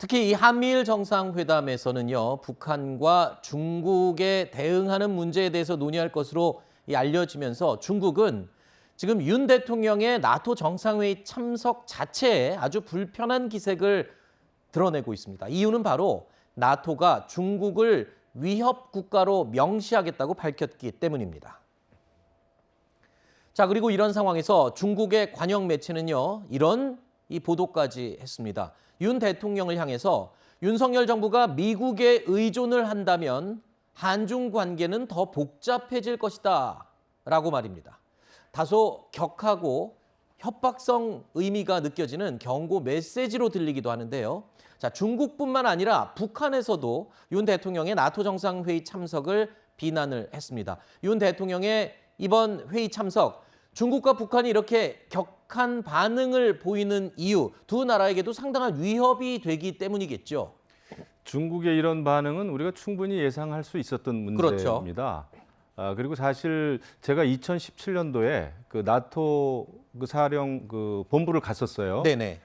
특히 이 한미일 정상회담에서는요, 북한과 중국에 대응하는 문제에 대해서 논의할 것으로 알려지면서 중국은 지금 윤 대통령의 나토 정상회의 참석 자체에 아주 불편한 기색을 드러내고 있습니다. 이유는 바로 나토가 중국을 위협 국가로 명시하겠다고 밝혔기 때문입니다. 자, 그리고 이런 상황에서 중국의 관영 매체는요, 이런 이 보도까지 했습니다. 윤 대통령을 향해서 윤석열 정부가 미국에 의존을 한다면 한중 관계는 더 복잡해질 것이다 라고 말입니다. 다소 격하고 협박성 의미가 느껴지는 경고 메시지로 들리기도 하는데요. 자, 중국뿐만 아니라 북한에서도 윤 대통령의 나토 정상회의 참석을 비난을 했습니다. 윤 대통령의 이번 회의 참석, 중국과 북한이 이렇게 격한 반응을 보이는 이유, 두 나라에게도 상당한 위협이 되기 때문이겠죠. 중국의 이런 반응은 우리가 충분히 예상할 수 있었던 문제입니다. 그렇죠. 그리고 사실 제가 2017년도에 그 나토 그 사령 그 본부를 갔었어요. 네네.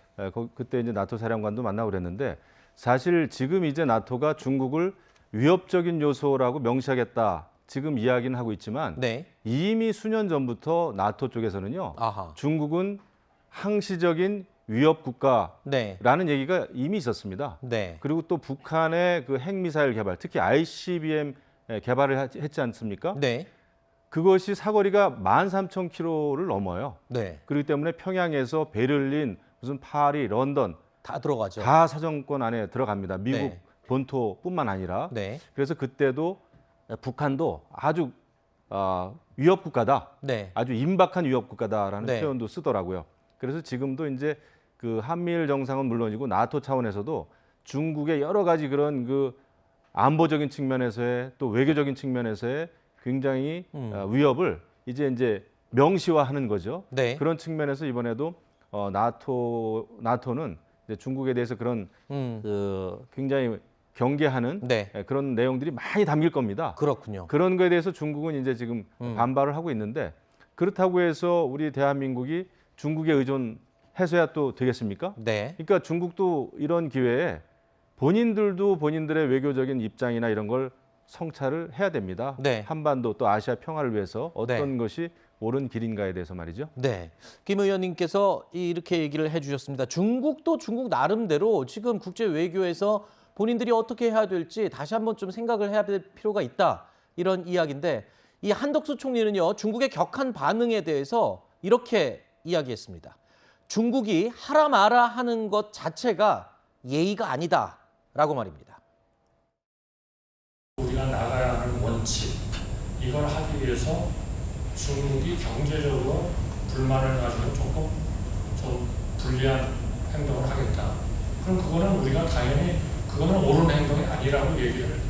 그때 이제 나토 사령관도 만나고 그랬는데 사실 지금 이제 나토가 중국을 위협적인 요소라고 명시하겠다. 지금 이야기는 하고 있지만 네. 이미 수년 전부터 나토 쪽에서는요. 아하. 중국은 항시적인 위협 국가라는 얘기가 이미 있었습니다. 네. 그리고 또 북한의 그 핵미사일 개발, 특히 ICBM 개발을 했지 않습니까? 네. 그것이 사거리가 13,000km를 넘어요. 네. 그렇기 때문에 평양에서 베를린, 무슨 파리, 런던 다 들어가죠. 다 사정권 안에 들어갑니다. 미국 네. 본토뿐만 아니라. 네. 그래서 그때도 북한도 아주 위협 국가다. 네. 아주 임박한 위협 국가다라는 네. 표현도 쓰더라고요. 그래서 지금도 이제 그 한미일 정상은 물론이고 나토 차원에서도 중국의 여러 가지 그런 그 안보적인 측면에서의 또 외교적인 측면에서의 굉장히 위협을 이제 명시화하는 거죠. 네. 그런 측면에서 이번에도 나토는 이제 중국에 대해서 그런 굉장히 경계하는 네. 그런 내용들이 많이 담길 겁니다. 그렇군요. 그런 거에 대해서 중국은 이제 지금 반발을 하고 있는데 그렇다고 해서 우리 대한민국이 중국에 의존해서야 또 되겠습니까? 네. 그러니까 중국도 이런 기회에 본인들도 본인들의 외교적인 입장이나 이런 걸 성찰을 해야 됩니다. 네. 한반도 또 아시아 평화를 위해서 어떤 네. 것이 옳은 길인가에 대해서 말이죠. 네. 김 의원님께서 이렇게 얘기를 해주셨습니다. 중국도 중국 나름대로 지금 국제 외교에서 본인들이 어떻게 해야 될지 다시 한번 좀 생각을 해야 될 필요가 있다. 이런 이야기인데 이 한덕수 총리는요. 중국의 격한 반응에 대해서 이렇게 이야기했습니다. 중국이 하라 마라 하는 것 자체가 예의가 아니다라고 말입니다. 우리가 나가야 하는 원칙, 이걸 하기 위해서 중국이 경제적으로 불만을 가지고 조금 좀 불리한 행동을 하겠다. 그럼 그거는 우리가 당연히 그거는 옳은 행동이 아니라고 얘기를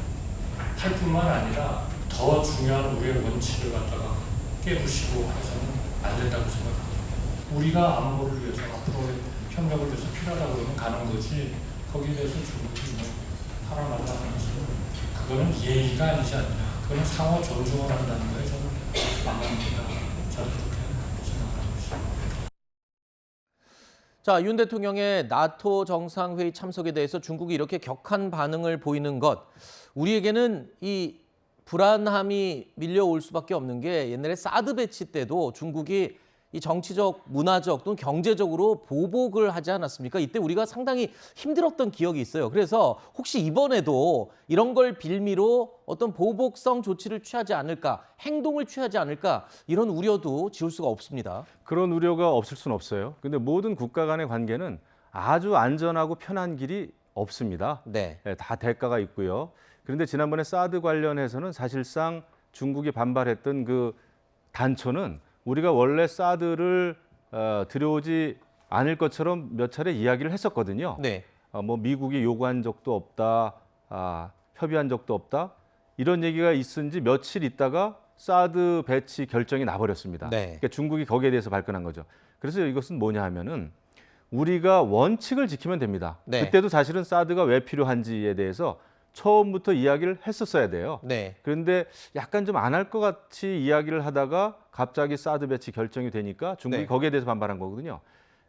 할 뿐만 아니라 더 중요한 우리의 원칙을 갖다가 깨부시고 해서는 안 된다고 생각합니다. 우리가 안보를 위해서 앞으로의 협력을 위해서 필요하다고 그러면 가는 거지 거기에 대해서 중국이 뭐 하라 말라 하는 것은 그거는 예의가 아니지 않냐. 그거는 상호 존중을 한다는 거에 저는 반갑니다. 저는 그렇게 생각하고 있습니다. 자, 윤 대통령의 나토 정상회의 참석에 대해서 중국이 이렇게 격한 반응을 보이는 것, 우리에게는 이 불안함이 밀려올 수밖에 없는 게 옛날에 사드 배치 때도 중국이 이 정치적, 문화적 또는 경제적으로 보복을 하지 않았습니까? 이때 우리가 상당히 힘들었던 기억이 있어요. 그래서 혹시 이번에도 이런 걸 빌미로 어떤 보복성 조치를 취하지 않을까, 행동을 취하지 않을까 이런 우려도 지울 수가 없습니다. 그런 우려가 없을 수는 없어요. 근데 모든 국가 간의 관계는 아주 안전하고 편한 길이 없습니다. 네. 다 대가가 있고요. 그런데 지난번에 사드 관련해서는 사실상 중국이 반발했던 그 단초는 우리가 원래 사드를 들여오지 않을 것처럼 몇 차례 이야기를 했었거든요. 네. 뭐 미국이 요구한 적도 없다, 협의한 적도 없다 이런 얘기가 있은 지 며칠 있다가 사드 배치 결정이 나버렸습니다. 네. 그러니까 중국이 거기에 대해서 발끈한 거죠. 그래서 이것은 뭐냐 하면은 우리가 원칙을 지키면 됩니다. 네. 그때도 사실은 사드가 왜 필요한지에 대해서 처음부터 이야기를 했었어야 돼요. 네. 그런데 약간 좀 안 할 것 같이 이야기를 하다가 갑자기 사드 배치 결정이 되니까 중국이 네. 거기에 대해서 반발한 거거든요.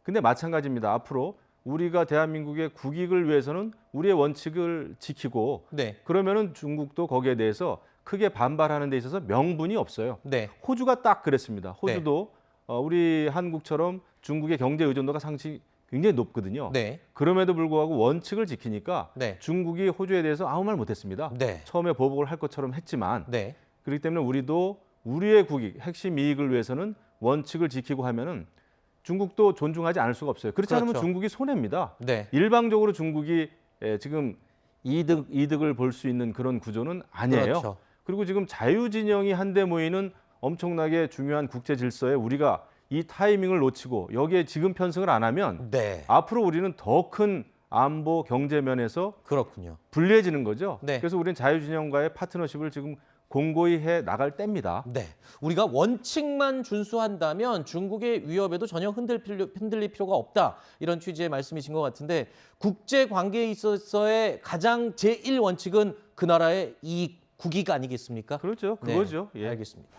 근데 마찬가지입니다. 앞으로 우리가 대한민국의 국익을 위해서는 우리의 원칙을 지키고 네. 그러면은 중국도 거기에 대해서 크게 반발하는 데 있어서 명분이 없어요. 네. 호주가 딱 그랬습니다. 호주도 우리 한국처럼 중국의 경제 의존도가 상당히 굉장히 높거든요. 네. 그럼에도 불구하고 원칙을 지키니까 네. 중국이 호주에 대해서 아무 말 못했습니다. 네. 처음에 보복을 할 것처럼 했지만 네. 그렇기 때문에 우리도 우리의 국익, 핵심 이익을 위해서는 원칙을 지키고 하면은 중국도 존중하지 않을 수가 없어요. 그렇지 않으면 그렇죠. 중국이 손해입니다. 네. 일방적으로 중국이 지금 이득을 볼 수 있는 그런 구조는 아니에요. 그렇죠. 그리고 지금 자유진영이 한데 모이는 엄청나게 중요한 국제 질서에 우리가 이 타이밍을 놓치고 여기에 지금 편승을 안 하면 네. 앞으로 우리는 더 큰 안보 경제 면에서 그렇군요. 불리해지는 거죠. 네. 그래서 우리는 자유진영과의 파트너십을 지금 공고히 해 나갈 때입니다. 네. 우리가 원칙만 준수한다면 중국의 위협에도 전혀 흔들릴 필요가 없다. 이런 취지의 말씀이신 것 같은데 국제 관계에 있어서의 가장 제1 원칙은 그 나라의 이익, 국익 아니겠습니까? 그렇죠. 네, 그거죠. 예. 알겠습니다.